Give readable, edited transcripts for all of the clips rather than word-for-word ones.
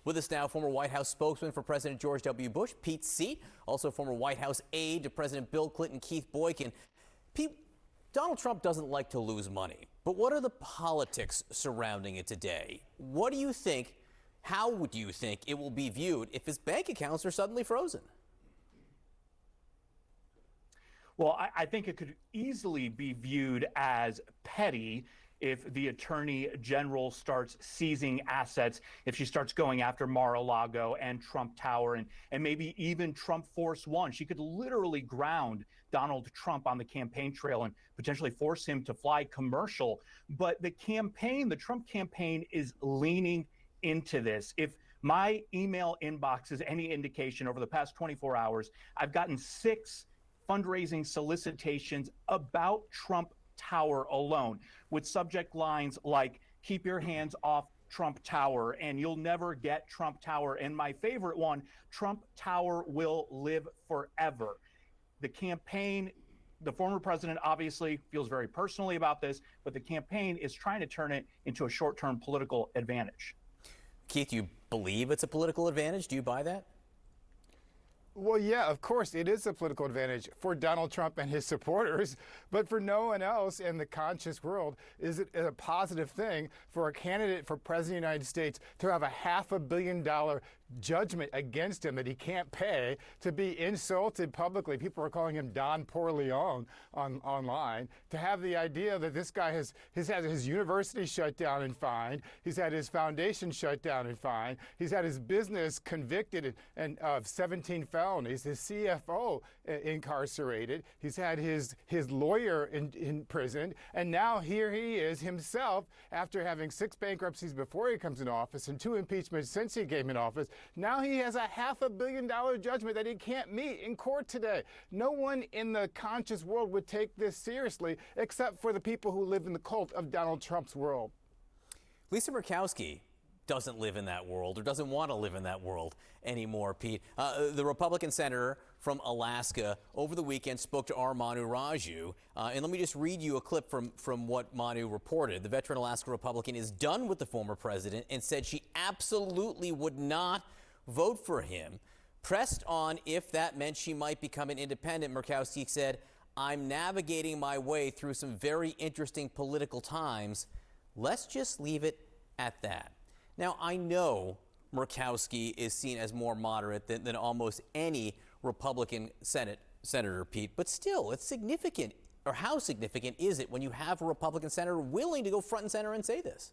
With us now, former White House spokesman for President George W. Bush, Pete Seat, also former White House aide to President Bill Clinton, Keith Boykin. Pete, Donald Trump doesn't like to lose money, but what are the politics surrounding it today? What do you think, how would you think it will be viewed if his bank accounts are suddenly frozen? Well, I think it could easily be viewed as petty if the attorney general starts seizing assets, if she starts going after Mar-a-Lago and Trump Tower and maybe even Trump Force One. She could literally ground Donald Trump on the campaign trail and potentially force him to fly commercial. But the Trump campaign is leaning into this. If my email inbox is any indication, over the past 24 hours, I've gotten 6 fundraising solicitations about Trump Tower alone, with subject lines like "keep your hands off Trump Tower" and "you'll never get Trump Tower," and my favorite one, "Trump Tower will live forever." The campaign, the former president obviously feels very personally about this, but the campaign is trying to turn it into a short-term political advantage. Keith, do you believe it's a political advantage? Do you buy that? Well, yeah, of course, it is a political advantage for Donald Trump and his supporters, but for no one else in the conscious world is it a positive thing for a candidate for president of the United States to have a $500 million judgment against him that he can't pay, to be insulted publicly. People are calling him Don Corleone online, to have the idea that this guy has had his university shut down and fined, he's had his foundation shut down and fined, he's had his business convicted and of 17 felonies, his CFO incarcerated, he's had his lawyer in prison, and now here he is himself, after having 6 bankruptcies before he comes in office and 2 impeachments since he came in office. Now he has a $500 million judgment that he can't meet in court today. No one in the conscious world would take this seriously except for the people who live in the cult of Donald Trump's world. Lisa Murkowski doesn't live in that world, or doesn't want to live in that world anymore, Pete. The Republican senator from Alaska over the weekend spoke to our Manu Raju. And let me just read you a clip from what Manu reported. The veteran Alaska Republican is done with the former president and said she absolutely would not vote for him. Pressed on if that meant she might become an independent, Murkowski said, "I'm navigating my way through some very interesting political times. Let's just leave it at that." Now, I know Murkowski is seen as more moderate than almost any Republican senator, Pete, but still, it's significant. Or how significant is it when you have a Republican senator willing to go front and center and say this?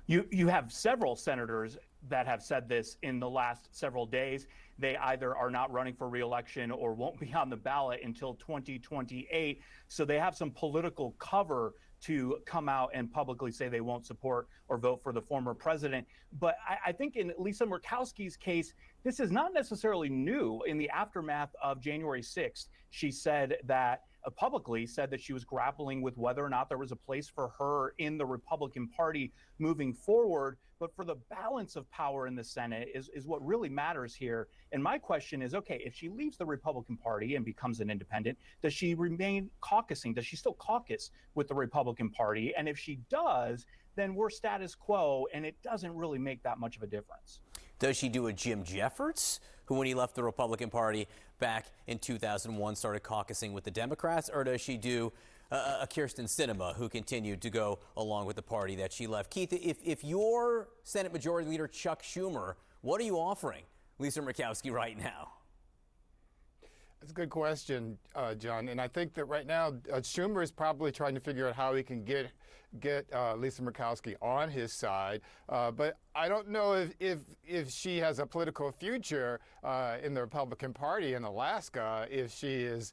You have several senators that have said this in the last several days. They either are not running for re-election or won't be on the ballot until 2028. So they have some political cover to come out and publicly say they won't support or vote for the former president. But I think in Lisa Murkowski's case, this is not necessarily new. In the aftermath of January 6th, she said that publicly said that she was grappling with whether or not there was a place for her in the Republican Party moving forward. But for the balance of power in the Senate is what really matters here. And my question is, okay, if she leaves the Republican Party and becomes an independent, does she remain caucusing? Does she still caucus with the Republican Party? And if she does, then we're status quo, and it doesn't really make that much of a difference. Does she do a Jim Jeffords, who when he left the Republican Party back in 2001 started caucusing with the Democrats, or does she do a Kyrsten Sinema, who continued to go along with the party that she left? Keith, if you're Senate Majority Leader Chuck Schumer, what are you offering Lisa Murkowski right now? That's a good question, John. And I think that right now Schumer is probably trying to figure out how he can get Lisa Murkowski on his side. But I don't know if she has a political future in the Republican Party in Alaska if she's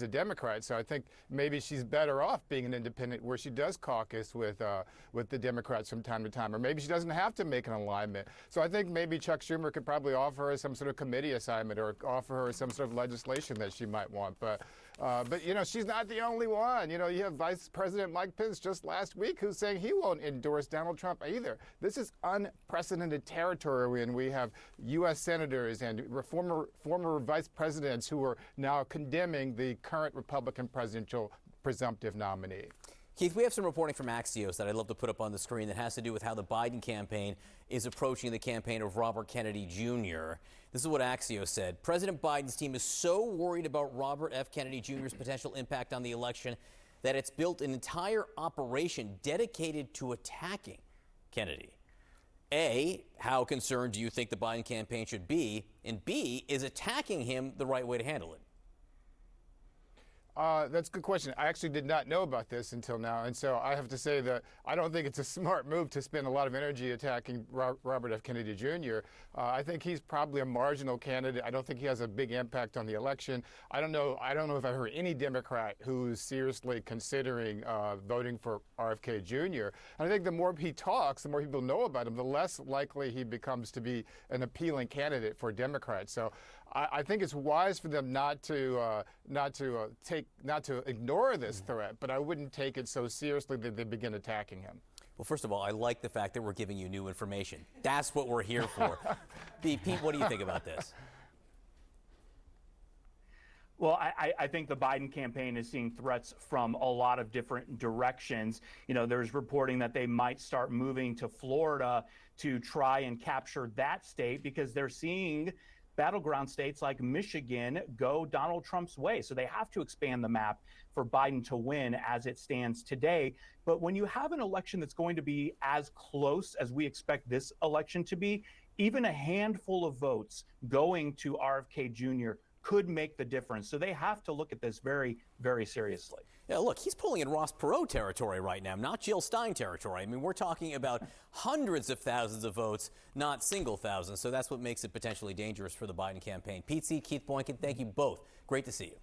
a Democrat. So I think maybe she's better off being an independent where she does caucus with the Democrats from time to time, or maybe she doesn't have to make an alignment. So I think maybe Chuck Schumer could probably offer her some sort of committee assignment or offer her some sort of legislation that she might want. But you know, she's not the only one. You know, you have Vice President Mike Pence just last week who's saying he won't endorse Donald Trump either. This is unprecedented territory when we have U.S. senators and former vice presidents who are now condemning the current Republican presidential presumptive nominee. Keith, we have some reporting from Axios that I'd love to put up on the screen that has to do with how the Biden campaign is approaching the campaign of Robert Kennedy Jr. This is what Axios said. President Biden's team is so worried about Robert F. Kennedy Jr.'s potential impact on the election that it's built an entire operation dedicated to attacking Kennedy. A, how concerned do you think the Biden campaign should be? And B, is attacking him the right way to handle it? That's a good question. I actually did not know about this until now, and so I have to say that I don't think it's a smart move to spend a lot of energy attacking Robert F. Kennedy Jr. I think he's probably a marginal candidate. I don't think he has a big impact on the election. I don't know if I've heard any Democrat who's seriously considering voting for RFK Jr. And I think the more he talks, the more people know about him, the less likely he becomes to be an appealing candidate for Democrats. So I think it's wise for them not to ignore this threat, but I wouldn't take it so seriously that they begin attacking him. Well, first of all, I like the fact that we're giving you new information. That's what we're here for. Pete, what do you think about this? Well, I think the Biden campaign is seeing threats from a lot of different directions. You know, there's reporting that they might start moving to Florida to try and capture that state because they're seeing battleground states like Michigan go Donald Trump's way. So they have to expand the map for Biden to win as it stands today. But when you have an election that's going to be as close as we expect this election to be, even a handful of votes going to RFK Jr. could make the difference. So they have to look at this very, very seriously. Yeah, look, he's pulling in Ross Perot territory right now, not Jill Stein territory. I mean, we're talking about hundreds of thousands of votes, not single thousands. So that's what makes it potentially dangerous for the Biden campaign. Pete C., Keith Boykin, thank you both. Great to see you.